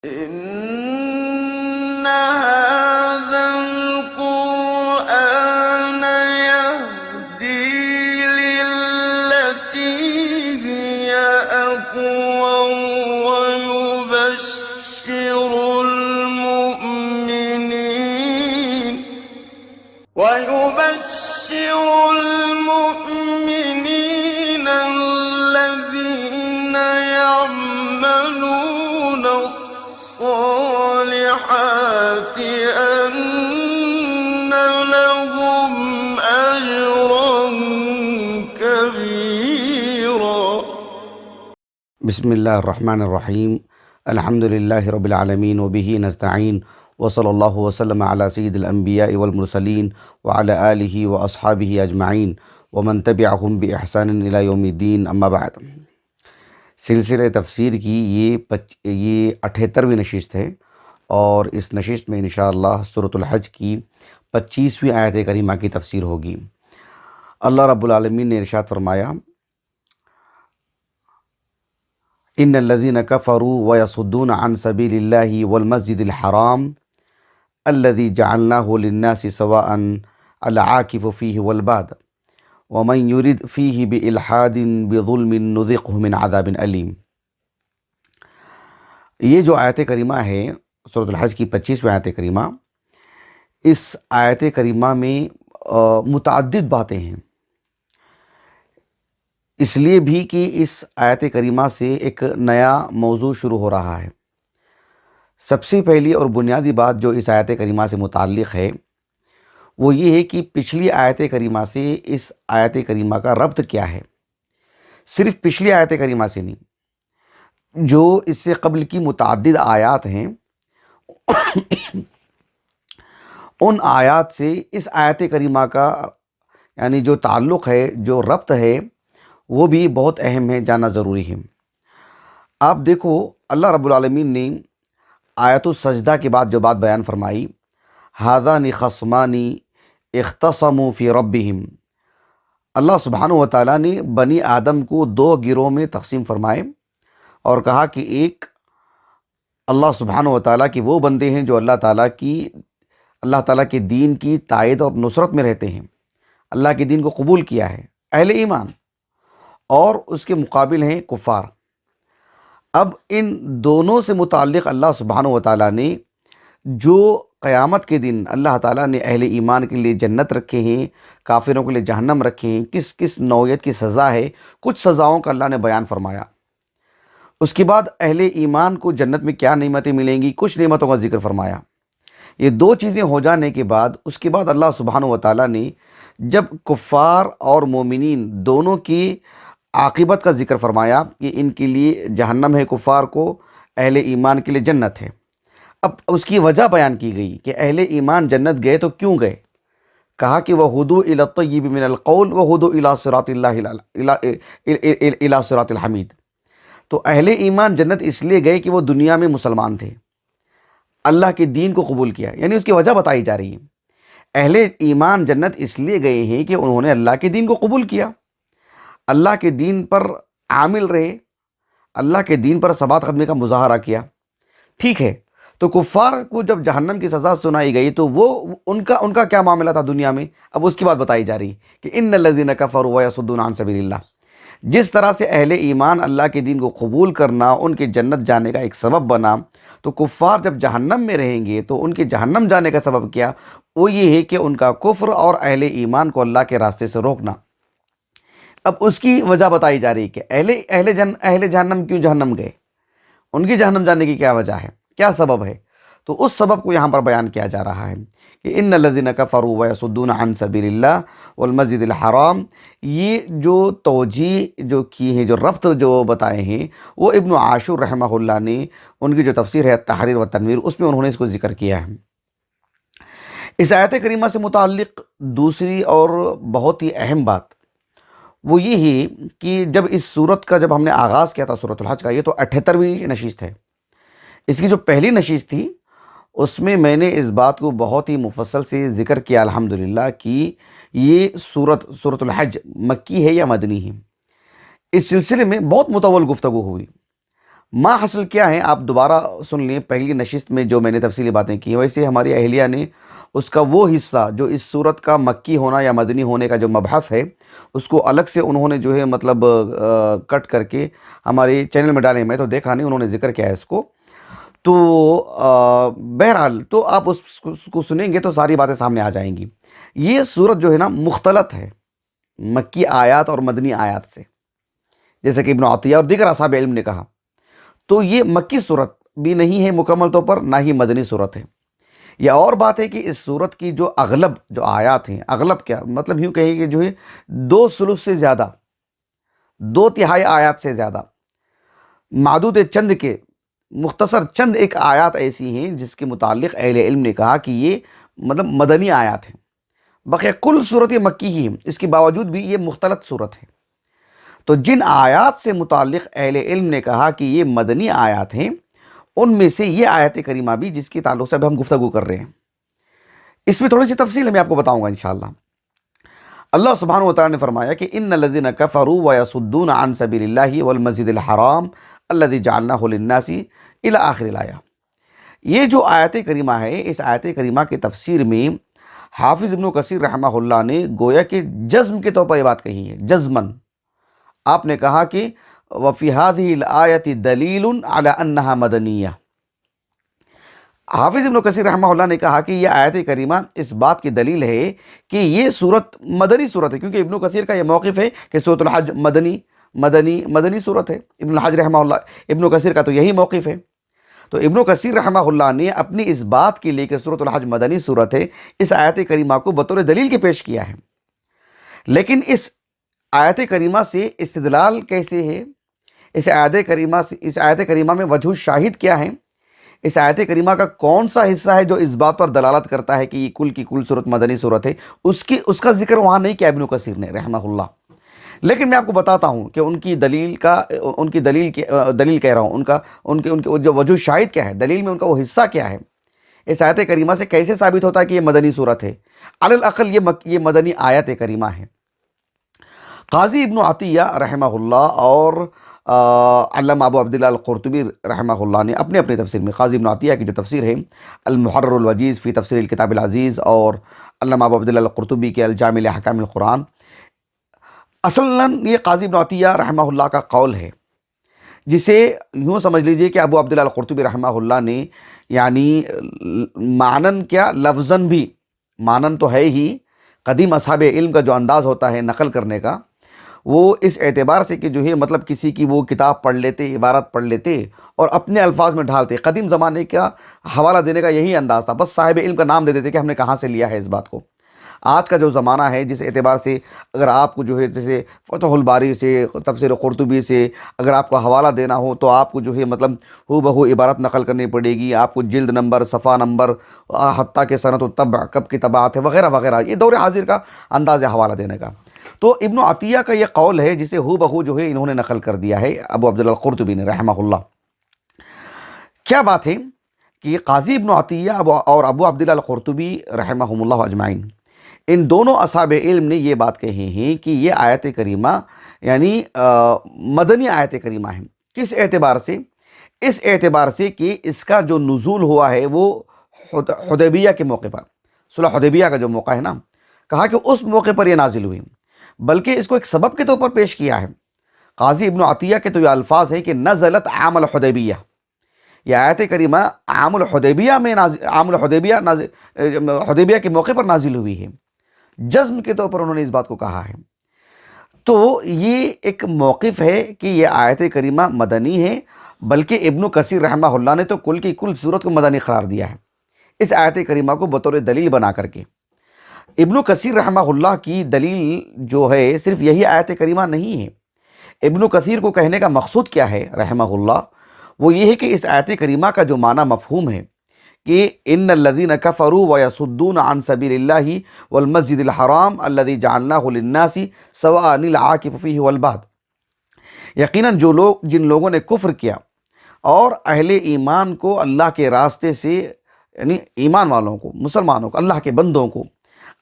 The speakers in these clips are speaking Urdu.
إن هذا القرآن يهدي للتي هي أقوم ويبشر المؤمنين الذين يعملون الصالحات أن لهم أجرا كبيرا. بسم اللہ الرحمن الرحیم. الحمد للہ رب العالمین وبہ نستعین وصلی اللہ وسلم علی سید الانبیاء والمرسلین وعلی آلہ واصحابہ اجمعین ومن تبعہم باحسان الی یوم الدین. اما بعد، سلسلہ تفسیر کی یہ 78ویں نشست ہے، اور اس نشست میں انشاءاللہ سورۃ الحج کی 25ویں آیت کریمہ کی تفسیر ہوگی. اللہ رب العالمین نے ارشاد فرمایا: ان الذين كفروا ويصدون عن سبيل الله والمسجد الحرام الذي جعلناه للناس سواء العاكف فيه والباد ومن يرد فيه بإلحاد بظلم نذقه من عذاب أليم. یہ جو آیت کریمہ ہے سورۃ الحج کی 25ویں آیت کریمہ، اس آیت کریمہ میں متعدد باتیں ہیں، اس لیے بھی کہ اس آیت کریمہ سے ایک نیا موضوع شروع ہو رہا ہے. سب سے پہلی اور بنیادی بات جو اس آیت کریمہ سے متعلق ہے وہ یہ ہے کہ پچھلی آیت کریمہ سے اس آیت کریمہ کا ربط کیا ہے. صرف پچھلی آیت کریمہ سے نہیں، جو اس سے قبل کی متعدد آیات ہیں ان آیات سے اس آیت کریمہ کا یعنی جو تعلق ہے، جو ربط ہے، وہ بھی بہت اہم ہے، جاننا ضروری ہے. آپ دیکھو، اللہ رب العالمین نے آیت السجدہ کے بعد جو بات بیان فرمائی، ھذان خصمان اختصموا فی ربہم، اللہ سبحانہ و تعالیٰ نے بنی آدم کو 2 گروہ میں تقسیم فرمائے اور کہا کہ ایک اللہ سبحانہ و تعالیٰ کے وہ بندے ہیں جو اللہ تعالیٰ کے دین کی تائید اور نصرت میں رہتے ہیں، اللہ کے دین کو قبول کیا ہے، اہل ایمان، اور اس کے مقابل ہیں کفار. اب ان دونوں سے متعلق اللہ سبحانہ و تعالیٰ نے جو قیامت کے دن اللہ تعالیٰ نے اہل ایمان کے لیے جنت رکھے ہیں، کافروں کے لیے جہنم رکھے ہیں، کس کس نوعیت کی سزا ہے، کچھ سزاؤں کا اللہ نے بیان فرمایا. اس کے بعد اہل ایمان کو جنت میں کیا نعمتیں ملیں گی، کچھ نعمتوں کا ذکر فرمایا. یہ 2 چیزیں ہو جانے کے بعد اس کے بعد اللہ سبحانہ و تعالیٰ نے جب کفار اور مومنین دونوں کی عاقبت کا ذکر فرمایا کہ ان کے لیے جہنم ہے کفار کو، اہل ایمان کے لیے جنت ہے. اب اس کی وجہ بیان کی گئی کہ اہل ایمان جنت گئے تو کیوں گئے. کہا کہ وَہُدُوا إِلَى الطَّيِّبِ مِنَ الْقَوْلِ وَهُدُوا إِلَى صِرَاطِ اللَّهِ إِلَى صِرَاطِ الْحَمِيدِ. تو اہل ایمان جنت اس لیے گئے کہ وہ دنیا میں مسلمان تھے، اللہ کے دین کو قبول کیا، یعنی اس کی وجہ بتائی جا رہی ہے. اہل ایمان جنت اس لیے گئے ہیں کہ انہوں نے اللہ کے دین کو قبول کیا، اللہ کے دین پر عامل رہے، اللہ کے دین پر ثبات قدمی کا مظاہرہ کیا. ٹھیک ہے، تو کفار کو جب جہنم کی سزا سنائی گئی تو وہ ان کا کیا معاملہ تھا دنیا میں، اب اس کی بات بتائی جا رہی کہ ان الذین کفروا ویصدون عن سبیل اللہ. جس طرح سے اہل ایمان اللہ کے دین کو قبول کرنا ان کے جنت جانے کا ایک سبب بنا، تو کفار جب جہنم میں رہیں گے تو ان کے جہنم جانے کا سبب کیا، وہ یہ ہے کہ ان کا کفر اور اہل ایمان کو اللہ کے راستے سے روکنا. اب اس کی وجہ بتائی جا رہی کہ اہل جہنم کیوں جہنم گئے، ان کی جہنم جانے کی کیا وجہ ہے، کیا سبب ہے. تو اس سبب کو یہاں پر بیان کیا جا رہا ہے کہ ان الذین کفروا ویصدون عن سبیل اللہ والمسجد الحرام. یہ جو توجیہ جو کی ہے، جو ربط جو بتائے ہیں، وہ ابن عاشور رحمہ اللہ نے ان کی جو تفسیر ہے التحریر والتنویر، اس میں انہوں نے اس کو ذکر کیا ہے. اس آیت کریمہ سے متعلق دوسری اور بہت ہی اہم بات وہ یہ ہے کہ جب اس سورت کا جب ہم نے آغاز کیا تھا سورۃ الحج کا، یہ تو 78ویں نشست ہے. اس کی جو پہلی نشست تھی اس میں میں نے اس بات کو بہت ہی مفصل سے ذکر کیا الحمدللہ کہ یہ سورۃ الحج مکی ہے یا مدنی ہے. اس سلسلے میں بہت مطول گفتگو ہوئی، ماں حاصل کیا ہے آپ دوبارہ سن لیں، پہلی نشست میں جو میں نے تفصیلی باتیں کی ہیں، ویسے ہماری اہلیہ نے اس کا وہ حصہ جو اس صورت کا مکی ہونا یا مدنی ہونے کا جو مبحث ہے، اس کو الگ سے انہوں نے جو ہے مطلب کٹ کر کے ہمارے چینل میں ڈالے. میں تو دیکھا نہیں، انہوں نے ذکر کیا ہے اس کو. تو بہرحال تو آپ اس کو سنیں گے تو ساری باتیں سامنے آ جائیں گی. یہ صورت جو ہے نا مختلط ہے مکی آیات اور مدنی آیات سے، جیسے کہ ابن عطیہ اور دیگر اصحاب علم نے کہا. تو یہ مکی صورت بھی نہیں ہے مکمل طور پر، نہ ہی مدنی صورت ہے. یہ اور بات ہے کہ اس صورت کی جو اغلب جو آیات ہیں، اغلب کیا مطلب یوں کہیں کہ جو ہے 2/3 سے زیادہ، 2/3 آیات سے زیادہ، معدود چند کے مختصر چند ایک آیات ایسی ہیں جس کے متعلق اہل علم نے کہا کہ یہ مطلب مدنی آیات ہیں. بقیہ کل صورت مکی ہی ہے، اس کے باوجود بھی یہ مختلط صورت ہے. تو جن آیات سے متعلق اہل علم نے کہا کہ یہ مدنی آیات ہیں، ان میں سے یہ آیت کریمہ بھی جس کی تعلق سے اب ہم گفتگو کر رہے ہیں. اس میں تھوڑی سی تفصیل میں آپ کو بتاؤں گا انشاءاللہ. اللہ سبحانہ وتعالی نے فرمایا کہ ان الذین کفروا ویصدون عن سبیل اللہ والمسجد الحرام الذی جعلناہ للناس الی آخر الآیہ. یہ جو آیت کریمہ ہے، اس آیت کریمہ کی تفسیر میں حافظ ابن کثیر رحمہ اللہ نے گویا کہ جزم کے طور پر یہ بات کہی ہے، جزمن. آپ نے کہا کہ وفی هذه الآیۃ دلیل علی انہا مدنیہ. حافظ ابن کثیر رحمہ اللہ نے کہا کہ یہ آیت کریمہ اس بات کی دلیل ہے کہ یہ صورت مدنی صورت ہے، کیونکہ ابن کثیر کا یہ موقف ہے کہ سورۃ الحج مدنی صورت ہے. ابن الحج رحمہ اللہ، ابن کثیر کا تو یہی موقف ہے. تو ابن کثیر رحمہ اللہ نے اپنی اس بات کے لیے کہ سورۃ الحج مدنی صورت ہے، اس آیت کریمہ کو بطور دلیل کے پیش کیا ہے. لیکن اس آیت کریمہ سے استدلال کیسے ہے؟ اس آیت کریمہ میں وجہ شاہد کیا ہے؟ اس آیت کریمہ کا کون سا حصہ ہے جو اس بات پر دلالت کرتا ہے کہ یہ کل کی کل صورت مدنی صورت ہے؟ اس کا ذکر وہاں نہیں کیا ابن کثیر نے رحمہ اللہ. لیکن میں آپ کو بتاتا ہوں کہ ان کی دلیل کہہ رہا ہوں، ان کی جو وجہ شاہد کیا ہے، دلیل میں ان کا وہ حصہ کیا ہے. اس آیت کریمہ سے کیسے ثابت ہوتا ہے کہ یہ مدنی صورت ہے؟ علی الاقل یہ مدنی آیت کریمہ ہے. قاضی ابن عطیہ رحمہ اللہ اور علامہ ابو عبداللہ القرطبی رحمہ اللہ نے اپنے تفسیر میں، قاضی ابن عطیہ کی جو تفسیر ہے المحرر الوجیز فی تفسیر الکتاب العزیز، اور علامہ ابو عبداللہ القرطبی کے الجامع لاحکام القرآن، اصلاً یہ قاضی ابن عطیہ رحمہ اللہ کا قول ہے، جسے یوں سمجھ لیجئے کہ ابو عبداللہ القرطبی رحمہ اللہ نے یعنی معنن کیا لفظاً بھی، معنن تو ہے ہی، قدیم اصحاب علم کا جو انداز ہوتا ہے نقل کرنے کا، وہ اس اعتبار سے کہ جو ہے مطلب کسی کی وہ کتاب پڑھ لیتے، عبارت پڑھ لیتے اور اپنے الفاظ میں ڈھالتے. قدیم زمانے کا حوالہ دینے کا یہی انداز تھا، بس صاحب علم کا نام دے دیتے کہ ہم نے کہاں سے لیا ہے اس بات کو. آج کا جو زمانہ ہے جس اعتبار سے اگر آپ کو جو ہے جیسے فتح الباری سے، تفسیر قرطبی سے اگر آپ کو حوالہ دینا ہو تو آپ کو جو ہے مطلب ہو بہو عبارت نقل کرنی پڑے گی، آپ کو جلد نمبر، صفحہ نمبر، حتیٰ کہ سنت الطبع کب کی طباعت ہے وغیرہ وغیرہ، یہ دور حاضر کا انداز ہے حوالہ دینے کا. تو ابن عطیہ کا یہ قول ہے جسے ہو بہو جو ہے انہوں نے نقل کر دیا ہے ابو عبداللہ القرطبی نے رحمہ اللہ. کیا بات ہے کہ قاضی ابن عطیہ اور ابو عبداللہ القرطبی رحمہم اللہ اجمعین، ان دونوں اصحاب علم نے یہ بات کہی ہے کہ یہ آیت کریمہ یعنی مدنی آیت کریمہ ہے. کس اعتبار سے؟ اس اعتبار سے کہ اس کا جو نزول ہوا ہے وہ حدیبیہ کے موقع پر، صلح حدیبیہ کا جو موقع ہے نا، کہا کہ اس موقع پر یہ نازل ہوئی، بلکہ اس کو ایک سبب کے طور پر پیش کیا ہے. قاضی ابن عطیہ کے تو یہ الفاظ ہیں کہ نزلت عام الحدیبیہ، یہ آیت کریمہ عام الحدیبیہ کے موقع پر نازل ہوئی ہے. جزم کے طور پر انہوں نے اس بات کو کہا ہے. تو یہ ایک موقف ہے کہ یہ آیت کریمہ مدنی ہے، بلکہ ابن کثیر رحمہ اللہ نے تو کل کی کل صورت کو مدنی قرار دیا ہے اس آیت کریمہ کو بطور دلیل بنا کر کے. ابن کثیر رحمہ اللہ کی دلیل جو ہے صرف یہی آیت کریمہ نہیں ہے. ابن کثیر کو کہنے کا مقصود کیا ہے رحمہ اللہ؟ وہ یہ ہے کہ اس آیت کریمہ کا جو معنی مفہوم ہے کہ ان الذین کفروا ویصدون عن سبیل اللہ والمسجد الحرام الذی جعلناہ للناس سواء العاکف فیہ والباد، یقیناً جن لوگوں نے کفر کیا اور اہل ایمان کو اللہ کے راستے سے، یعنی ایمان والوں کو، مسلمانوں کو، اللہ کے بندوں کو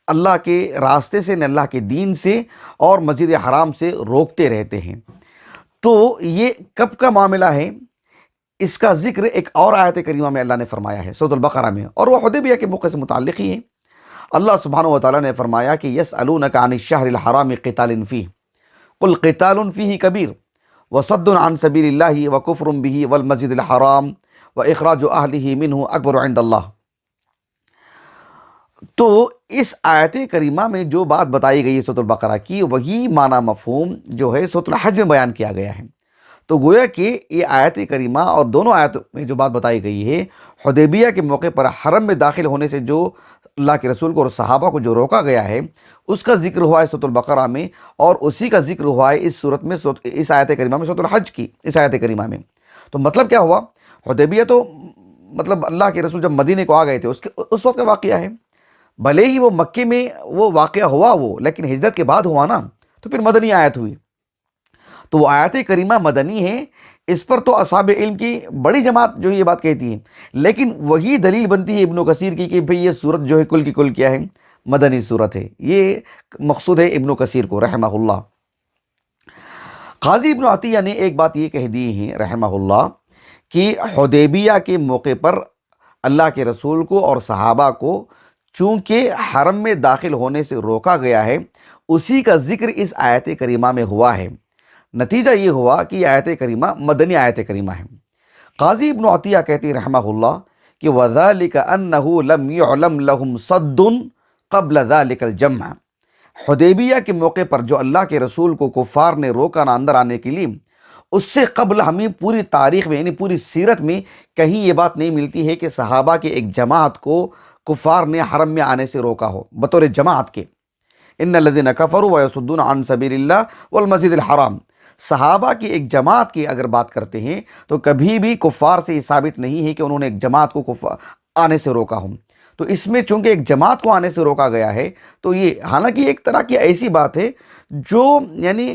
اللہ کے راستے سے، اللہ کے دین سے اور مسجد حرام سے روکتے رہتے ہیں. تو یہ کب کا معاملہ ہے؟ اس کا ذکر ایک اور آیت کریمہ میں اللہ نے فرمایا ہے سورۃ البقرہ میں، اور وہ حدیبیہ کے موقع سے متعلق ہی ہے۔ اللہ سبحانہ و تعالیٰ نے فرمایا کہ یسألونک عن الشہر الحرام قتال فیہ قل قتال فیہ کبیر وصد عن سبیل اللہ وکفر بہ والمسجد الحرام واخراج اہلہ منہ اکبر عند اللہ۔ تو اس آیت کریمہ میں جو بات بتائی گئی ہے سورۃ البقرہ کی، وہی معنی مفہوم جو ہے سورۃ الحج میں بیان کیا گیا ہے۔ تو گویا کہ یہ آیت کریمہ اور دونوں آیتوں میں جو بات بتائی گئی ہے، حدیبیہ کے موقع پر حرم میں داخل ہونے سے جو اللہ کے رسول کو اور صحابہ کو جو روکا گیا ہے، اس کا ذکر ہوا ہے سورۃ البقرہ میں، اور اسی کا ذکر ہوا ہے اس صورت میں اس آیت کریمہ میں، سورۃ الحج کی اس آیت کریمہ میں۔ تو مطلب کیا ہوا؟ حدیبیہ تو مطلب اللہ کے رسول جب مدینے کو آ گئے تھے اس وقت کا واقعہ ہے، بھلے ہی وہ مکے میں وہ واقعہ ہوا لیکن ہجرت کے بعد ہوا نا، تو پھر مدنی آیت ہوئی۔ تو وہ آیت کریمہ مدنی ہے، اس پر تو اصحاب علم کی بڑی جماعت جو ہے یہ بات کہتی ہے، لیکن وہی دلیل بنتی ہے ابن کثیر کی کہ بھئی یہ صورت جو ہے کل کی کل کیا ہے؟ مدنی صورت ہے۔ یہ مقصود ہے ابن کثیر کو رحمہ اللہ۔ قاضی ابن عطیہ نے ایک بات یہ کہہ دی ہے رحمہ اللہ کہ حدیبیہ کے موقع پر اللہ کے رسول کو اور صحابہ کو چونکہ حرم میں داخل ہونے سے روکا گیا ہے، اسی کا ذکر اس آیت کریمہ میں ہوا ہے۔ نتیجہ یہ ہوا کہ یہ آیت کریمہ مدنی آیت کریمہ ہے۔ قاضی ابن عطیہ کہتے ہیں رحمہ اللہ کہ وَذَلِكَ أَنَّهُ لَمْ يُعْلَمْ لَهُمْ صَدٌّ قَبْلَ ذَلِكَ الْجَمْعَ۔ حدیبیہ کے موقع پر جو اللہ کے رسول کو کفار نے روکا نہ اندر آنے کے لیے، اس سے قبل ہمیں پوری تاریخ میں یعنی پوری سیرت میں کہیں یہ بات نہیں ملتی ہے کہ صحابہ کے ایک جماعت کو کفار نے حرم میں آنے سے روکا ہو بطور جماعت کے۔ ان الذین کفروا ویصدون عن سبیل اللہ والمسجد الحرام، صحابہ کی ایک جماعت کی اگر بات کرتے ہیں تو کبھی بھی کفار سے یہ ثابت نہیں ہے کہ انہوں نے ایک جماعت کو آنے سے روکا ہو۔ تو اس میں چونکہ ایک جماعت کو آنے سے روکا گیا ہے، تو یہ حالانکہ ایک طرح کی ایسی بات ہے جو یعنی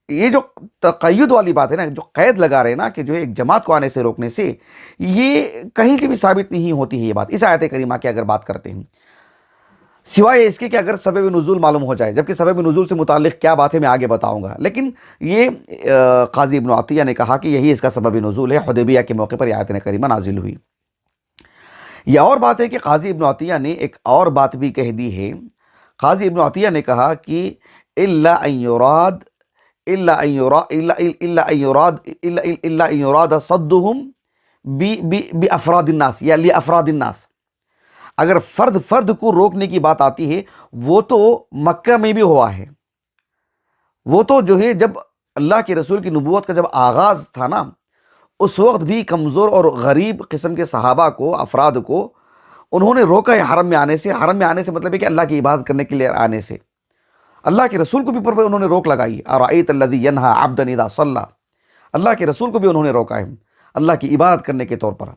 یہ جو تقید والی بات ہے نا، جو قید لگا رہے نا کہ جو ایک جماعت کو آنے سے روکنے سے، یہ کہیں سے بھی ثابت نہیں ہوتی ہے یہ بات اس آیت کریمہ کی اگر بات کرتے ہیں، سوائے اس کے کہ اگر سبب نزول معلوم ہو جائے، جبکہ سبب نزول سے متعلق کیا بات ہے میں آگے بتاؤں گا، لیکن یہ قاضی ابن عطیہ نے کہا کہ یہی اس کا سبب نزول ہے، حدیبیہ کے موقع پر یہ آیت کریمہ نازل ہوئی۔ یہ اور بات ہے کہ قاضی ابن عطیہ نے ایک اور بات بھی کہہ دی ہے۔ قاضی ابن عطیہ نے کہا کہ إِلَّا أَن يُرَادَ صَدُّهُمْ بِأَفْرَادِ النَّاسِ یا لِأَفْرَادِ النَّاسِ، اگر فرد کو روکنے کی بات آتی ہے، وہ تو مکہ میں بھی ہوا ہے، وہ تو جو ہے جب اللہ کے رسول کی نبوت کا جب آغاز تھا نا، اس وقت بھی کمزور اور غریب قسم کے صحابہ کو، افراد کو انہوں نے روکا ہے حرم میں آنے سے۔ حرم میں آنے سے مطلب ہے کہ اللہ کی عبادت کرنے کے لیے آنے سے، اللہ کے رسول کو بھی پر انہوں نے روک لگائی۔ اَرَأَيْتَ الَّذِي يَنْهَى عَبْدًا إِذَا صَلَّى، اللہ کے رسول کو بھی انہوں نے روکا ہے اللہ کی عبادت کرنے کے طور پر۔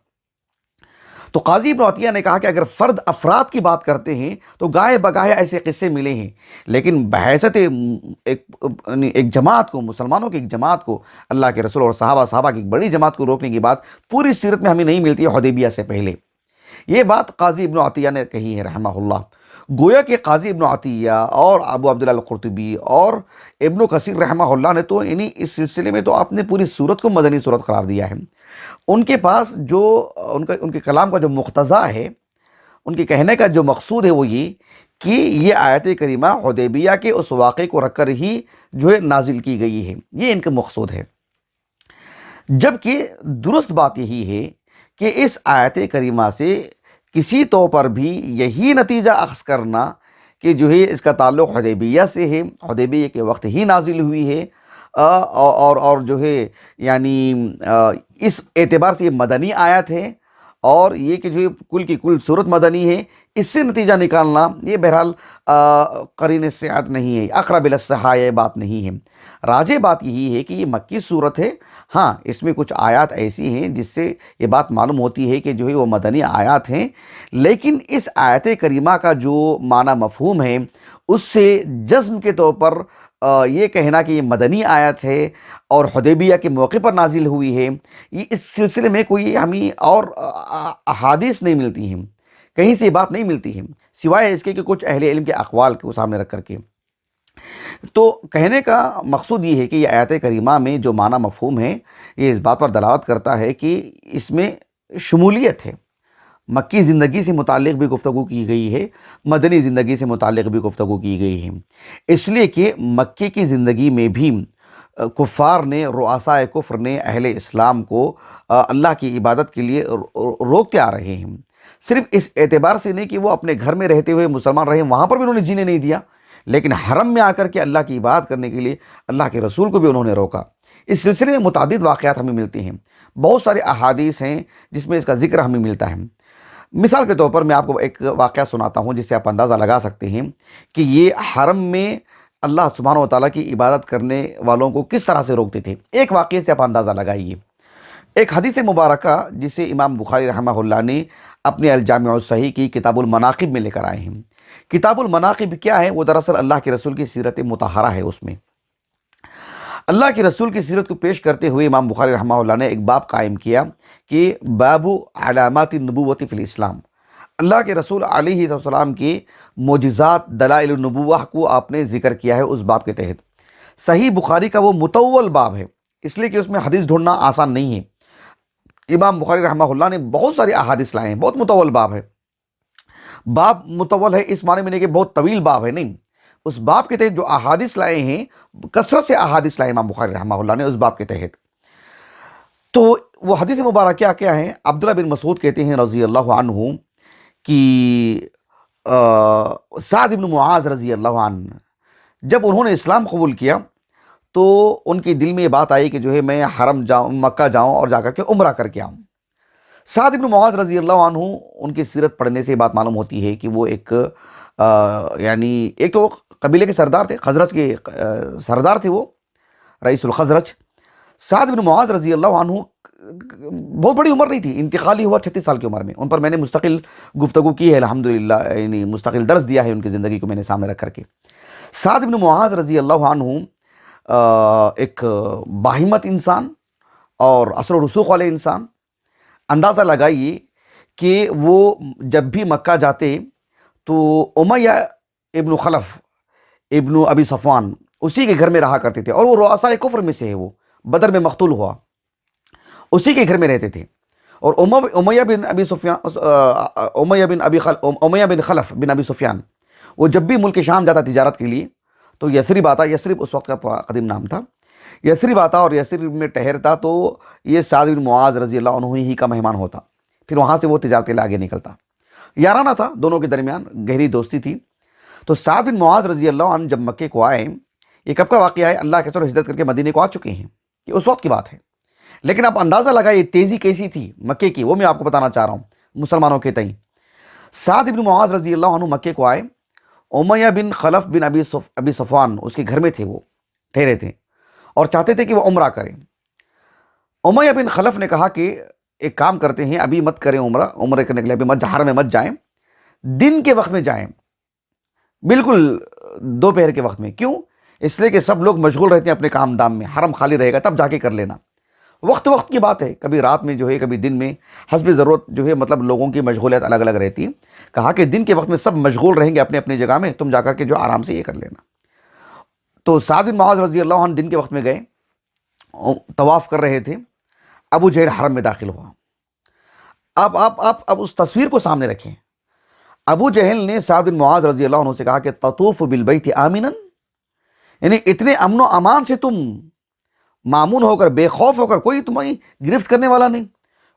تو قاضی ابن عطیہ نے کہا کہ اگر افراد کی بات کرتے ہیں تو گاہے بگاہے ایسے قصے ملے ہیں، لیکن بحیثیت ایک جماعت کو، مسلمانوں کی ایک جماعت کو، اللہ کے رسول اور صحابہ کی ایک بڑی جماعت کو روکنے کی بات پوری سیرت میں ہمیں نہیں ملتی ہے حدیبیہ سے پہلے۔ یہ بات قاضی ابن عطیہ نے کہی ہے رحمہ اللہ۔ گویا کہ قاضی ابن عطیہ اور ابو عبداللہ القرطبی اور ابن کثیر رحمہ اللہ نے تو یعنی اس سلسلے میں تو اپنے پوری صورت کو مدنی صورت قرار دیا ہے۔ ان کے پاس جو ان کے کلام کا جو مقتضا ہے، ان کے کہنے کا جو مقصود ہے وہ یہ کہ یہ آیت کریمہ حدیبیہ کے اس واقعے کو رکھ کر ہی جو ہے نازل کی گئی ہے، یہ ان کا مقصود ہے۔ جبکہ درست بات یہی ہے کہ اس آیت کریمہ سے کسی طور پر بھی یہی نتیجہ اخذ کرنا کہ جو ہے اس کا تعلق حدیبیہ سے ہے، حدیبیہ کے وقت ہی نازل ہوئی ہے، اور جو ہے یعنی اس اعتبار سے یہ مدنی آیت ہے، اور یہ کہ جو کل کی کل صورت مدنی ہے، اس سے نتیجہ نکالنا یہ بہرحال قرین صحت نہیں ہے، اقرب الی الصحہ یہ بات نہیں ہے۔ راجح بات یہی ہے کہ یہ مکی صورت ہے، ہاں اس میں کچھ آیات ایسی ہیں جس سے یہ بات معلوم ہوتی ہے کہ جو ہے وہ مدنی آیات ہیں، لیکن اس آیت کریمہ کا جو معنی مفہوم ہے اس سے جزم کے طور پر یہ کہنا کہ یہ مدنی آیت ہے اور حدیبیہ کے موقع پر نازل ہوئی ہے، یہ اس سلسلے میں کوئی ہمیں اور احادیث نہیں ملتی ہیں، کہیں سے یہ بات نہیں ملتی ہے، سوائے اس کے کہ کچھ اہل علم کے اقوال کو سامنے رکھ کر کے۔ تو کہنے کا مقصود یہ ہے کہ یہ آیت کریمہ میں جو معنی مفہوم ہے یہ اس بات پر دلالت کرتا ہے کہ اس میں شمولیت ہے، مکی زندگی سے متعلق بھی گفتگو کی گئی ہے، مدنی زندگی سے متعلق بھی گفتگو کی گئی ہے، اس لیے کہ مکی کی زندگی میں بھی کفار نے، رؤسائے کفر نے اہل اسلام کو اللہ کی عبادت کے لیے روکتے آ رہے ہیں، صرف اس اعتبار سے نہیں کہ وہ اپنے گھر میں رہتے ہوئے مسلمان رہے، وہاں پر بھی انہوں نے جینے نہیں دیا، لیکن حرم میں آ کر کے اللہ کی عبادت کرنے کے لیے اللہ کے رسول کو بھی انہوں نے روکا۔ اس سلسلے میں متعدد واقعات ہمیں ملتی ہیں، بہت سارے احادیث ہیں جس میں اس کا ذکر ہمیں ملتا ہے۔ مثال کے طور پر میں آپ کو ایک واقعہ سناتا ہوں جس سے آپ اندازہ لگا سکتے ہیں کہ یہ حرم میں اللہ سبحانہ و تعالیٰ کی عبادت کرنے والوں کو کس طرح سے روکتے تھے۔ ایک واقعے سے آپ اندازہ لگائیے۔ ایک حدیث مبارکہ جسے امام بخاری رحمہ اللہ نے اپنے الجامع الصحیح کی کتاب المناقب میں لے کر آئے ہیں۔ کتاب المناقب کیا ہے؟ وہ دراصل اللہ کے رسول کی سیرت مطہرہ ہے۔ اس میں اللہ کے رسول کی سیرت کو پیش کرتے ہوئے امام بخاری رحمہ اللہ نے ایک باب قائم کیا کہ باب علامات النبوۃ فی الاسلام، اللہ کے رسول علیہ السلام کی معجزات دلائل النبوہ کو آپ نے ذکر کیا ہے اس باب کے تحت۔ صحیح بخاری کا وہ مطول باب ہے، اس لیے کہ اس میں حدیث ڈھونڈنا آسان نہیں ہے۔ امام بخاری رحمہ اللہ نے بہت ساری احادیث لائے ہیں، بہت مطول باب ہے۔ باب مطول ہے اس معنی میں نہیں کہ بہت طویل باب ہے، نہیں، اس باب کے تحت جو احادیث لائے ہیں، کثرت سے احادیث لائے امام بخاری رحمہ اللہ نے اس باب کے تحت۔ تو وہ حدیث مبارکہ کیا ہے؟ عبداللہ بن مسعود کہتے ہیں رضی اللہ عنہ کہ سعد بن معاذ رضی اللہ عنہ جب انہوں نے اسلام قبول کیا تو ان کے دل میں یہ بات آئی کہ جو ہے میں حرم جاؤں، مکہ جاؤں اور جا کر کے عمرہ کر کے آؤں۔ سعد بن معاذ رضی اللہ عنہ، ان کی سیرت پڑھنے سے یہ بات معلوم ہوتی ہے کہ وہ ایک یعنی ایک تو قبیلے کے سردار تھے، خزرج کے سردار تھے، وہ رئیس الخزرج۔ سعد بن معاذ رضی اللہ عنہ بہت بڑی عمر نہیں تھی، انتقالی ہوا 36 سال کی عمر میں۔ ان پر میں نے مستقل گفتگو کی ہے الحمدللہ، یعنی مستقل درس دیا ہے ان کی زندگی کو میں نے سامنے رکھ کر کے۔ سعد بن معاذ رضی اللہ عنہ ایک باہمت انسان اور اثر و رسوخ والے انسان۔ اندازہ لگائیے کہ وہ جب بھی مکہ جاتے تو امیہ ابن خلف ابن ابی صفوان اسی کے گھر میں رہا کرتے تھے، اور وہ رؤسائے کفر میں سے ہے، وہ بدر میں مقتول ہوا، اسی کے گھر میں رہتے تھے۔ اور امیہ بن خلف بن ابی سفیان وہ جب بھی ملک شام جاتا تجارت کے لیے تو یثرب آتا، یثرب اس وقت کا قدیم نام تھا، یثرب آتا اور یثرب میں ٹھہرتا تو یہ سعد بن معاذ رضی اللہ عنہ ہی کا مہمان ہوتا، پھر وہاں سے وہ تجارت کے لیے آگے نکلتا۔ یارانہ تھا دونوں کے درمیان، گہری دوستی تھی۔ تو سعد بن معاذ رضی اللہ عنہ جب مکے کو آئے، یہ کب کا واقعہ ہے؟ اللہ کے طور ہجرت کر کے مدینے کو آ چکے ہیں، یہ اس وقت کی بات ہے۔ لیکن آپ اندازہ لگائیے تیزی کیسی تھی مکے کی، وہ میں آپ کو بتانا چاہ رہا ہوں مسلمانوں کے تئیں۔ سعد بن معاذ رضی اللہ عنہ مکے کو آئے، امیہ بن خلف بن ابی صفوان اس کے گھر میں تھے، وہ ٹھہرے تھے اور چاہتے تھے کہ وہ عمرہ کریں۔ امیہ بن خلف نے کہا کہ ایک کام کرتے ہیں، ابھی مت کریں عمرہ کرنے کے لیے ابھی مت، حرم میں مت جائیں، دن کے وقت میں جائیں، بالکل دوپہر کے وقت میں۔ کیوں؟ اس لیے کہ سب لوگ مشغول رہتے ہیں اپنے کام دام میں، حرم خالی رہے گا تب جا کے کر لینا۔ وقت کی بات ہے، کبھی رات میں جو ہے، کبھی دن میں، حسب ضرورت جو ہے، مطلب لوگوں کی مشغولیت الگ الگ رہتی ہے۔ کہا کہ دن کے وقت میں سب مشغول رہیں گے اپنے اپنی جگہ میں، تم جا کر کے جو آرام سے یہ کر لینا۔ تو سعد بن معاذ رضی اللہ عنہ دن کے وقت میں گئے، طواف کر رہے تھے، ابو جہل حرم میں داخل ہوا۔ اب اس تصویر کو سامنے رکھیں۔ ابو جہل نے سعد بن معاذ رضی اللہ عنہ سے کہا کہ تطوف بالبیت آمنا، یعنی اتنے امن و امان سے تم مامون ہو کر، بے خوف ہو کر، کوئی تمہیں گرفت کرنے والا نہیں،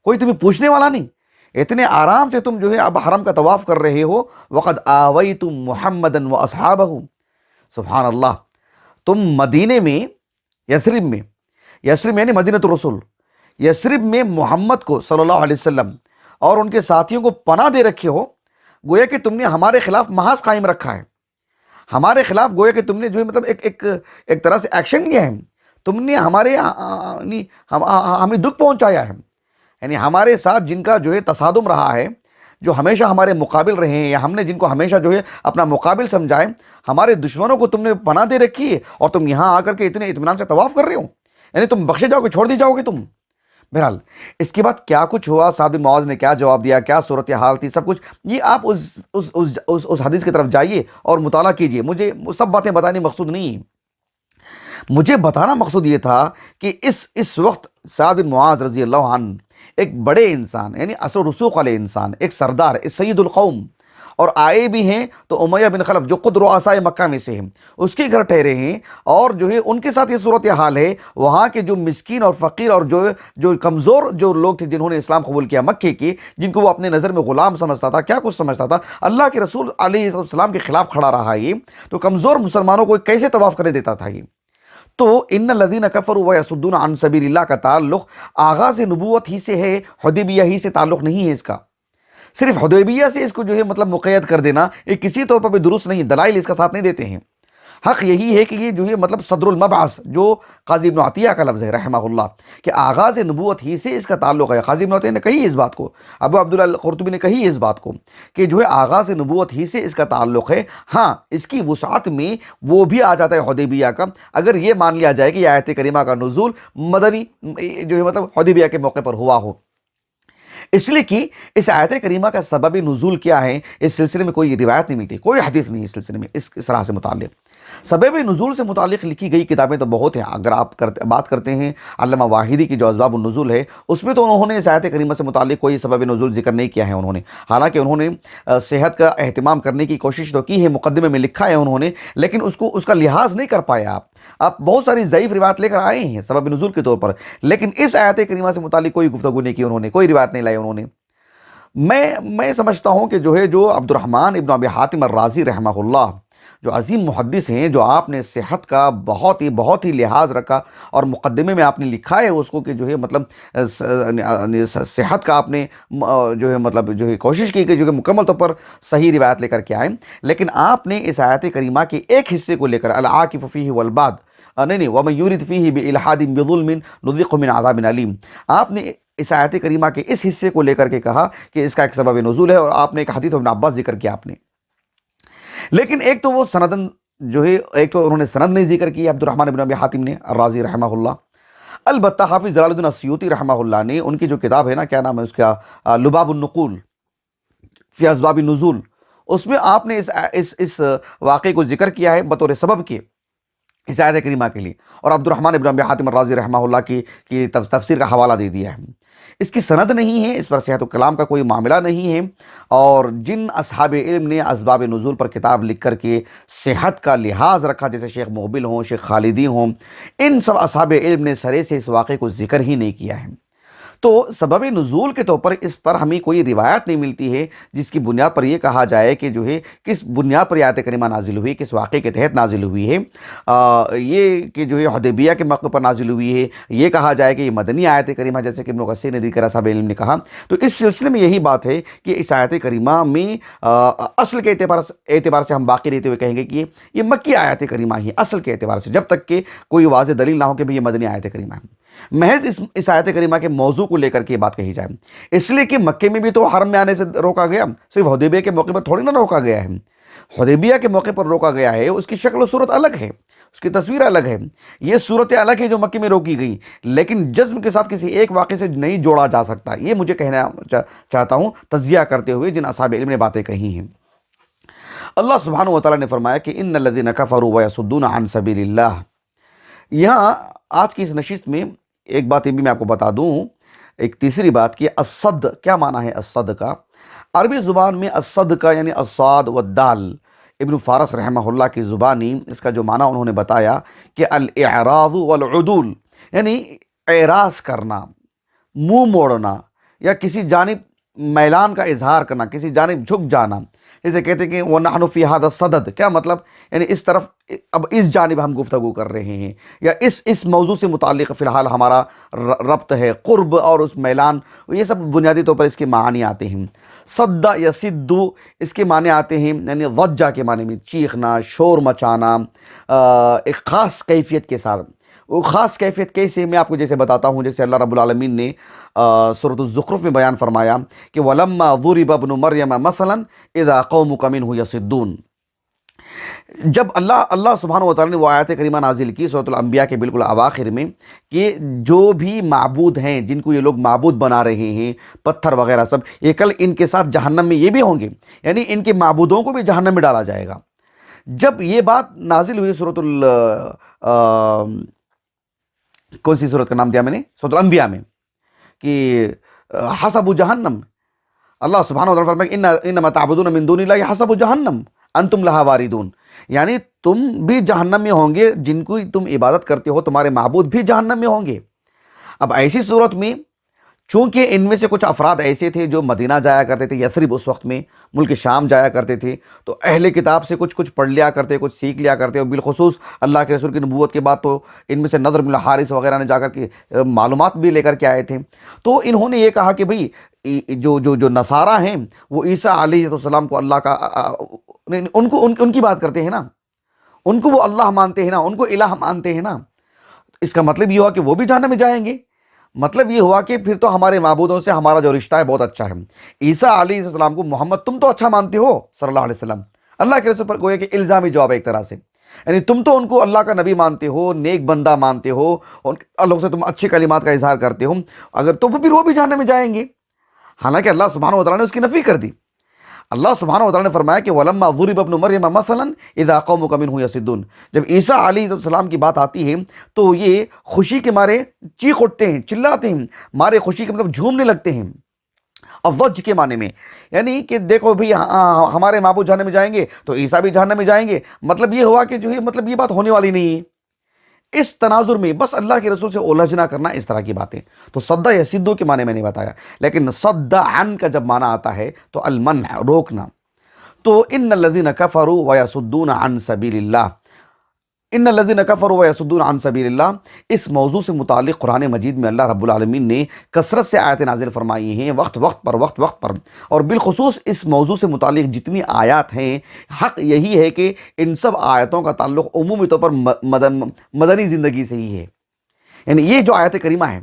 کوئی تمہیں پوچھنے والا نہیں، اتنے آرام سے تم جو ہے اب حرم کا طواف کر رہے ہو۔ وقد آویتم محمدا واصحابہ، سبحان اللہ، تم مدینے میں، یثرب یعنی مدینہ الرسول، یثرب میں محمد کو صلی اللہ علیہ وسلم اور ان کے ساتھیوں کو پناہ دے رکھے ہو۔ گویا کہ تم نے ہمارے خلاف محاذ قائم رکھا ہے، ہمارے خلاف گویا کہ تم نے جو ہے مطلب ایک طرح سے ایکشن لیا ہے، تم نے ہمیں دکھ پہنچایا ہے، یعنی ہمارے ساتھ جن کا جو ہے تصادم رہا ہے، جو ہمیشہ ہمارے مقابل رہے ہیں، یا ہم نے جن کو ہمیشہ جو ہے اپنا مقابل سمجھائے، ہمارے دشمنوں کو تم نے پناہ دے رکھی ہے، اور تم یہاں آ کر کے اتنے اطمینان سے طواف کر رہے ہو، یعنی تم بخشے جاؤ گے، چھوڑ دی جاؤ گے تم؟ بہرحال اس کے بعد کیا کچھ ہوا، سعد بن معاذ نے کیا جواب دیا، کیا صورتحال تھی، سب کچھ یہ آپ اس حدیث کی طرف جائیے اور مطالعہ کیجئے. مجھے سب باتیں بتانے مقصود نہیں ہے، مجھے بتانا مقصود یہ تھا کہ اس وقت سعد بن معاذ رضی اللہ عنہ ایک بڑے انسان، یعنی اثر و رسوخ والے انسان، ایک سردار، ایک سید القوم، اور آئے بھی ہیں تو امیہ بن خلف جو خود رؤسائے مکہ میں سے ہیں، اس کے گھر ٹھہرے ہیں، اور جو ہے ان کے ساتھ یہ صورتحال ہے. وہاں کے جو مسکین اور فقیر اور جو کمزور جو لوگ تھے جنہوں نے اسلام قبول کیا مکے کے، جن کو وہ اپنے نظر میں غلام سمجھتا تھا، کیا کچھ سمجھتا تھا، اللہ کے رسول علیہ السلام کے خلاف کھڑا رہا یہ، تو کمزور مسلمانوں کو کیسے طواف کرنے دیتا تھا یہ. تو ان الذین کفروا ویصدون عن سبیل اللہ کا تعلق آغاز نبوت ہی سے ہے، حدیبیہ ہی سے تعلق نہیں ہے اس کا. صرف حدیبیہ سے اس کو جو ہے مطلب مقید کر دینا یہ کسی طور پر بھی درست نہیں، دلائل اس کا ساتھ نہیں دیتے ہیں. حق یہی ہے کہ یہ جو ہے مطلب صدر المبعث جو قاضی ابن عطیہ کا لفظ ہے رحمہ اللہ، کہ آغاز نبوت ہی سے اس کا تعلق ہے. قاضی ابن عطیہ نے کہی اس بات کو، ابو عبداللہ القرطبی نے کہی اس بات کو کہ جو ہے آغاز نبوت ہی سے اس کا تعلق ہے. ہاں اس کی وسعت میں وہ بھی آ جاتا ہے حدیبیہ کا، اگر یہ مان لیا جائے کہ یہ آیت کریمہ کا نزول مدنی جو ہے مطلب حدیبیہ کے موقع پر ہوا ہو. اس لیے کہ اس آیت کریمہ کا سبب نزول کیا ہے، اس سلسلے میں کوئی روایت نہیں ملتی، کوئی حدیث نہیں اس سلسلے میں اس طرح سے متعلق. سبب نزول سے متعلق لکھی گئی کتابیں تو بہت ہیں. اگر آپ بات کرتے ہیں علامہ واحدی کی جو اسباب النزول ہے، اس میں تو انہوں نے اس آیت کریمہ سے متعلق کوئی سبب نزول ذکر نہیں کیا ہے انہوں نے. حالانکہ انہوں نے صحت کا اہتمام کرنے کی کوشش تو کی ہے، مقدمے میں لکھا ہے انہوں نے، لیکن اس کا لحاظ نہیں کر پائے. آپ بہت ساری ضعیف روایت لے کر آئے ہیں سبب نزول کے طور پر، لیکن اس آیت کریمہ سے متعلق کوئی گفتگو نہیں کی انہوں نے، کوئی روایت نہیں لائی انہوں نے. میں سمجھتا ہوں کہ جو عبد الرحمن ابن ابی حاتم الرازی رحمہ اللہ، جو عظیم محدث ہیں، جو آپ نے صحت کا بہت ہی لحاظ رکھا، اور مقدمے میں آپ نے لکھا ہے اس کو کہ جو ہے مطلب صحت کا آپ نے جو ہے مطلب جو ہے کوشش کی کہ جو کہ مکمل طور پر صحیح روایت لے کر کے آئیں. لیکن آپ نے اس آیت کریمہ کے ایک حصے کو لے کر العاکف فیہ والباد نہیں وَمَن يُرِدْ فِيهِ بِإِلْحَادٍ بِظُلْمٍ نُذِقْهُ مِنْ عَذَابٍ أَلِيمٍ. آپ نے اس آیت کریمہ کے اس حصے کو لے کر کے کہا کہ اس کا ایک سبب نزول ہے، اور آپ نے ایک حدیث ابن عباس ذکر کیا آپ نے. لیکن ایک تو وہ سندن جو ہے، ایک تو انہوں نے سند نہیں ذکر کی عبد الرحمن ابن ابی حاتم نے الرازی رحمہ اللہ. البتہ حافظ جلال الدین السیوطی رحمہ اللہ نے ان کی جو کتاب ہے نا، کیا نام ہے اس کا، لباب النقول فی اسباب النزول، اس میں آپ نے اس واقعے کو ذکر کیا ہے بطور سبب کے اس آیت کریمہ کے لیے، اور عبد الرحمن ابن ابی حاتم الرازی رحمہ اللہ کی تفسیر کا حوالہ دے دیا ہے. اس کی سند نہیں ہے، اس پر صحت و کلام کا کوئی معاملہ نہیں ہے. اور جن اصحاب علم نے اسباب نزول پر کتاب لکھ کر کے صحت کا لحاظ رکھا، جیسے شیخ مقبل ہوں، شیخ خالدی ہوں، ان سب اصحاب علم نے سرے سے اس واقعے کو ذکر ہی نہیں کیا ہے. تو سبب نزول کے طور پر اس پر ہمیں کوئی روایت نہیں ملتی ہے جس کی بنیاد پر یہ کہا جائے کہ جو ہے کس بنیاد پر آیت کریمہ نازل ہوئی، کس واقعے کے تحت نازل ہوئی ہے. یہ کہ جو ہے حدیبیہ کے موقع پر نازل ہوئی ہے، یہ کہا جائے کہ یہ مدنی آیت کریمہ، جیسے کہ ابن کثیر نے ذکر صاحب علم نے کہا. تو اس سلسلے میں یہی بات ہے کہ اس آیت کریمہ میں اصل کے اعتبار سے ہم باقی رہتے ہوئے کہیں گے کہ یہ مکی آیت کریمہ ہی اصل کے اعتبار سے، جب تک کہ کوئی واضح دلیل نہ ہو کہ یہ مدنی آیت کریمہ ہے. محض اس آیت کریمہ کے موضوع کو لے کر کے بات کہی جائے، اس لیے کہ مکے میں بھی تو حرم میں آنے سے روکا گیا، صرف حدیبیہ کے موقع پر تھوڑی نہ روکا گیا ہے. حدیبیہ کے موقع پر روکا گیا ہے، اس کی شکل و صورت الگ ہے، اس کی تصویر الگ ہے، یہ صورت الگ ہے جو مکے میں روکی گئی، لیکن جزم کے ساتھ کسی ایک واقعے سے نہیں جوڑا جا سکتا. یہ مجھے کہنا چاہتا ہوں تجزیہ کرتے ہوئے جن اصحاب علم نے باتیں کہی ہیں. اللہ سبحانہ و تعالیٰ نے فرمایا کہ ان الذین کفروا ویصدون عن سبیل اللہ. یہاں آج کی اس نشست میں ایک بات یہ بھی میں آپ کو بتا دوں، ایک تیسری بات کہ الصد کیا معنی ہے. الصد کا عربی زبان میں الصد کا یعنی الصاد والدال. ابن فارس رحمہ اللہ کی زبانی اس کا جو معنی انہوں نے بتایا کہ الاعراض والعدول، یعنی اعراض کرنا، منہ موڑنا، یا کسی جانب میلان کا اظہار کرنا، کسی جانب جھک جانا. جیسے کہتے ہیں کہ وَنَحْنُ فِي هَذَا الصَّدَدِ، کیا مطلب، یعنی اس طرف، اب اس جانب ہم گفتگو کر رہے ہیں، یا اس موضوع سے متعلق فی الحال ہمارا ربط ہے، قرب اور اس میلان. یہ سب بنیادی طور پر اس کے معنی آتے ہیں. صد یا صدو اس کے معنی آتے ہیں یعنی ضجہ کے معنی میں چیخنا، شور مچانا، ایک خاص کیفیت کے ساتھ. وہ خاص کیفیت کیسے، میں آپ کو جیسے بتاتا ہوں، جیسے اللہ رب العالمین نے سورۃ الزخرف میں بیان فرمایا کہ وَلَمَّا ضُرِبَ ابْنُ مَرْيَمَ مَثَلًا اِذَا قَوْمُكَ مِنْهُ يَصِدُّونَ. جب اللہ سبحانہ و تعالیٰ نے وہ آیت کریمہ نازل کی سورۃ الانبیاء کے بالکل اواخر میں کہ جو بھی معبود ہیں جن کو یہ لوگ معبود بنا رہے ہیں پتھر وغیرہ سب، یہ کل ان کے ساتھ جہنم میں یہ بھی ہوں گے، یعنی ان کے معبودوں کو بھی جہنم میں ڈالا جائے گا۔ جب یہ بات نازل ہوئی کون سی سورت کا نام دیا میں نے؟ سورۃ الانبیاء میں، کہ حسب جہنم، اللہ سبحانہ و تعالیٰ فرمائے انما تعبدون من دون اللہ حسب جہنم انتم لہا واردون، یعنی تم بھی جہنم میں ہوں گے، جن کو تم عبادت کرتے ہو تمہارے معبود بھی جہنم میں ہوں گے۔ اب ایسی صورت میں چونکہ ان میں سے کچھ افراد ایسے تھے جو مدینہ جایا کرتے تھے، یثرب اس وقت میں ملک شام جایا کرتے تھے، تو اہل کتاب سے کچھ پڑھ لیا کرتے، کچھ سیکھ لیا کرتے، اور بالخصوص اللہ کے رسول کی نبوت کے بعد تو ان میں سے نضر بن الحارث وغیرہ نے جا کر کے معلومات بھی لے کر کے آئے تھے۔ تو انہوں نے یہ کہا کہ بھئی جو نصارہ ہیں وہ عیسیٰ علیہ السلام کو اللہ کا ان کی بات کرتے ہیں نا، ان کو وہ اللہ مانتے ہیں نا، ان کو الہ مانتے ہیں نا، اس کا مطلب یہ ہوا کہ وہ بھی جہنم میں جائیں گے۔ مطلب یہ ہوا کہ پھر تو ہمارے معبودوں سے ہمارا جو رشتہ ہے بہت اچھا ہے۔ عیسیٰ علیہ السلام کو محمد تم تو اچھا مانتے ہو صلی اللہ علیہ وسلم، اللہ کے رسول پر گویا کہ الزامی جواب ہے ایک طرح سے، یعنی تم تو ان کو اللہ کا نبی مانتے ہو، نیک بندہ مانتے ہو، اللہ سے تم اچھے کلمات کا اظہار کرتے ہو، اگر تو پھر وہ بھی جہنم میں جائیں گے۔ حالانکہ اللہ سبحانہ و تعالیٰ نے اس کی نفی کر دی۔ اللہ سبحانہ و تعالیٰ نے فرمایا کہ وَلَمَّا ضُرِبَ ابْنُ مَرْيَمَ مَثَلًا إِذَا قَوْمُكَ مِنْهُ يَصِدُّونَ، جب عیسیٰ علیہ السلام کی بات آتی ہے تو یہ خوشی کے مارے چیخ اٹھتے ہیں، چلاتے ہیں، مارے خوشی کے مطلب جھومنے لگتے ہیں، الضج کے معنی میں، یعنی کہ دیکھو بھی ہمارے معبود جہنم میں جائیں گے تو عیسیٰ بھی جہنم میں جائیں گے۔ مطلب یہ ہوا کہ جو ہے مطلب یہ بات ہونے والی نہیں ہے۔ اس تناظر میں بس اللہ کے رسول سے الجھنا کرنا، اس طرح کی باتیں۔ تو صد یصدو کے معنی میں نہیں بتایا، لیکن صد عن کا جب معنی آتا ہے تو المنع، روکنا۔ تو ان الذین کفروا ویصدون عن سبیل اللہ، ان الذین کفروا ویصدون عن سبیل اللہ، اس موضوع سے متعلق قرآن مجید میں اللہ رب العالمین نے کثرت سے آیتیں نازل فرمائی ہیں، وقت پر، اور بالخصوص اس موضوع سے متعلق جتنی آیات ہیں، حق یہی ہے کہ ان سب آیتوں کا تعلق عمومی طور پر مدنی زندگی سے ہی ہے۔ یعنی یہ جو آیت کریمہ ہے،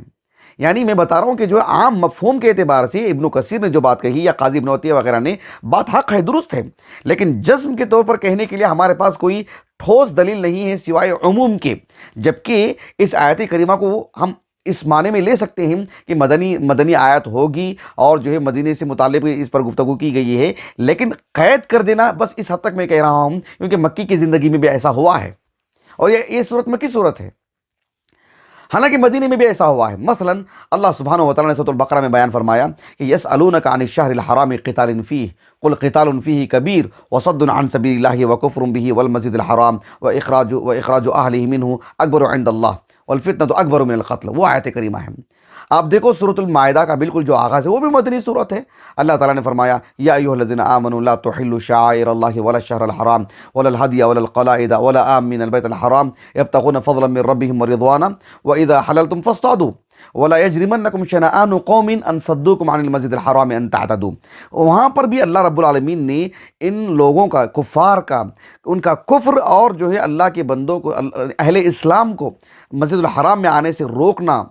یعنی میں بتا رہا ہوں کہ جو عام مفہوم کے اعتبار سے ابن کثیر نے جو بات کہی یا قاضی ابن عطیہ وغیرہ نے، بات حق ہے، درست ہے، لیکن جزم کے طور پر کہنے کے لیے ہمارے پاس کوئی ٹھوس دلیل نہیں ہے سوائے عموم کے، جبکہ اس آیت کریمہ کو ہم اس معنی میں لے سکتے ہیں کہ مدنی آیت ہوگی اور جو ہے مدینے سے متعلق اس پر گفتگو کی گئی ہے، لیکن قید کر دینا بس اس حد تک میں کہہ رہا ہوں، کیونکہ مکی کی زندگی میں بھی ایسا ہوا ہے، اور یہ صورت مکی صورت ہے، حالانکہ مدینے میں بھی ایسا ہوا ہے۔ مثلا اللہ سبحانہ و تعالیٰ نے سورۃ البقرہ میں بیان فرمایا کہ یسألونک عن الشہر الحرام قتال فیہ قل قتال فیہ کبیر وصد عن سبیل اللہ وکفر بہ والمسجد الحرام واخراج اہلہ منہ اکبر عند اللہ والفتنۃ اکبر من القتل، وہ آیت کریمہ ہے۔ آپ دیکھو سورۃ المائدہ کا بالکل جو آغاز ہے وہ بھی مدنی صورت ہے۔ اللہ تعالیٰ نے فرمایا یا ایھا الذین آمنوا لا تحلوا شعائر اللہ ولا الشہر الحرام ولا الہدی ولا القلائد ولا آمین البیت الحرام یبتغون فضلا من ربهم ورضوانا واذا حللتم فاصطادوا ولا یجرمنکم شنآن قوم ان صدوکم عن المسجد الحرام ان تعتدوا۔ وہاں پر بھی اللہ رب العالمین نے ان لوگوں کا، کفار کا، ان کا کفر اور جو ہے اللہ کے بندوں کو، اہل اسلام کو مسجد الحرام میں آنے سے روکنا،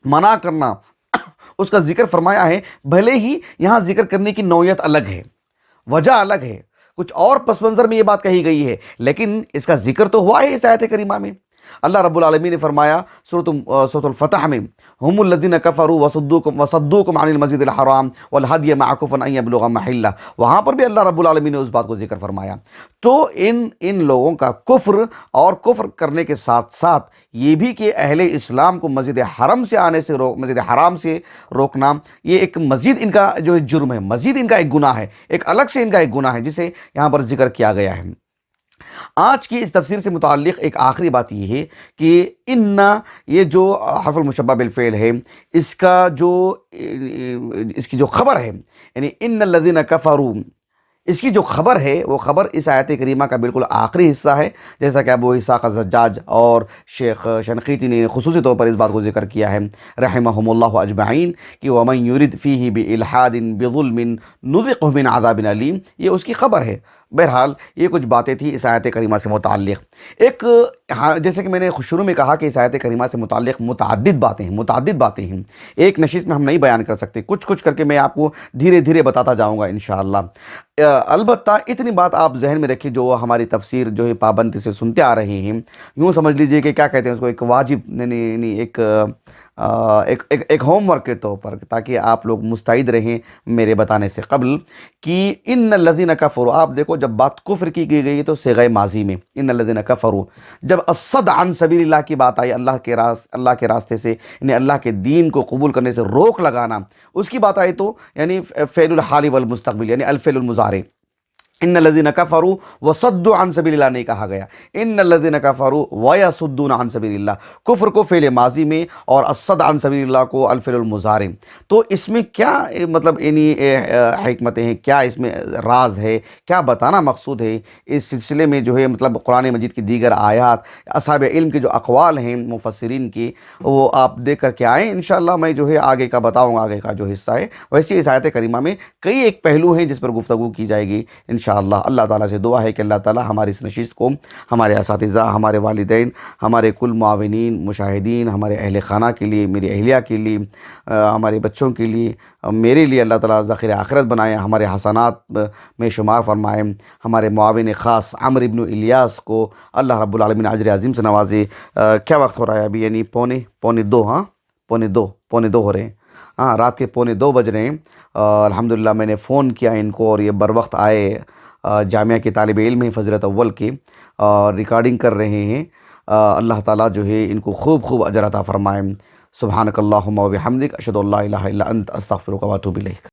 منع کرنا، اس کا ذکر فرمایا ہے۔ بھلے ہی یہاں ذکر کرنے کی نوعیت الگ ہے، وجہ الگ ہے، کچھ اور پس منظر میں یہ بات کہی گئی ہے، لیکن اس کا ذکر تو ہوا ہے اس آیت کریمہ میں۔ اللہ رب العالمین نے فرمایا سورۃ الفتح میں ہم الذین کفروا وصدوکم عن المسجد الحرام والہدی معکوفا ان یبلغ محلہ، وہاں پر بھی اللہ رب العالمین نے اس بات کو ذکر فرمایا۔ تو ان لوگوں کا کفر اور کفر کرنے کے ساتھ ساتھ یہ بھی کہ اہل اسلام کو مسجد حرم سے آنے سے مسجد حرام سے روکنا، یہ ایک مزید ان کا جو جرم ہے، مزید ان کا ایک گناہ ہے، ایک الگ سے ان کا ایک گناہ ہے جسے یہاں پر ذکر کیا گیا ہے۔ آج کی اس تفسیر سے متعلق ایک آخری بات یہ ہے کہ ان، یہ جو حرف المشبہ بالفعل ہے، اس کی جو خبر ہے، یعنی ان الذین کفروا، اس کی جو خبر ہے وہ خبر اس آیت کریمہ کا بالکل آخری حصہ ہے، جیسا کہ ابو اسحاق الزجاج اور شیخ شنقیطی نے خصوصی طور پر اس بات کو ذکر کیا ہے رحمہم اللہ اجمعین کہ ومن یرد فیہ بإلحاد بظلم نذقہ من عذاب علیم، یہ اس کی خبر ہے۔ بہرحال یہ کچھ باتیں تھیں اس آیت کریمہ سے متعلق۔ جیسے کہ میں نے شروع میں کہا کہ اس آیت کریمہ سے متعلق متعدد باتیں ہیں، ایک نشست میں ہم نہیں بیان کر سکتے، کچھ کر کے میں آپ کو دھیرے دھیرے بتاتا جاؤں گا انشاءاللہ۔ البتہ اتنی بات آپ ذہن میں رکھیں، جو ہماری تفسیر جو ہے پابندی سے سنتے آ رہے ہیں، یوں سمجھ لیجئے کہ کیا کہتے ہیں اس کو، ایک واجب یعنی ایک ہوم ورک کے طور پر، تاکہ آپ لوگ مستعد رہیں میرے بتانے سے قبل، کہ ان الذین کفروا، آپ دیکھو جب بات کفر کی گئی تو صیغہ ماضی میں ان الذین کفروا، جب الصد عن سبیل اللہ کی بات آئی، اللہ کے راستے سے یعنی اللہ کے دین کو قبول کرنے سے روک لگانا، اس کی بات آئی تو یعنی فعل الحال والمستقبل یعنی الفعل المضارع، ان الذین کفروا وصدوا عن سبیل اللہ نہیں کہا گیا، ان الذین کفروا ویصدون عن سبیل اللہ، کفر کو فعل ماضی میں اور الصد عن سبیل اللہ کو الفعل المضارع۔ تو اس میں کیا مطلب یعنی حکمتیں ہیں، کیا اس میں راز ہے، کیا بتانا مقصود ہے، اس سلسلے میں جو ہے مطلب قرآن مجید کی دیگر آیات، اصحاب علم کے جو اقوال ہیں مفسرین کی، وہ آپ دیکھ کر کے آئیں، انشاءاللہ میں جو ہے آگے کا بتاؤں گا، آگے کا جو حصہ ہے۔ ویسے اس آیت کریمہ میں کئی ایک پہلو ہیں جس پر گفتگو کی جائے گی انشاءاللہ۔ اللہ تعالیٰ سے دعا ہے کہ اللہ تعالیٰ ہماری اس نشست کو، ہمارے اساتذہ، ہمارے والدین، ہمارے کل معاونین، مشاہدین، ہمارے اہل خانہ کے لیے، میری اہلیہ کے لیے، ہمارے بچوں کے لیے، میرے لیے اللہ تعالیٰ ذخیر آخرت بنائے، ہمارے حسنات میں شمار فرمائے، ہمارے معاون خاص عمر ابن الیاس کو اللہ رب العالمین اجر عظیم سے نوازے۔ کیا وقت ہو رہا ہے ابھی؟ یعنی پونے دو ہو رہے ہیں، ہاں رات کے 1:45 بج رہے ہیں۔ الحمدللہ میں نے فون کیا ان کو اور یہ بر وقت آئے، جامعہ کے طالب علم ہیں فضیلت اول کے، ریکارڈنگ کر رہے ہیں۔ اللہ تعالیٰ جو ہے ان کو خوب اجر عطا فرمائے۔ سبحانک اللہم و بحمدک، اشہد ان لا الہ الا انت، استغفرک و اتوب الیک۔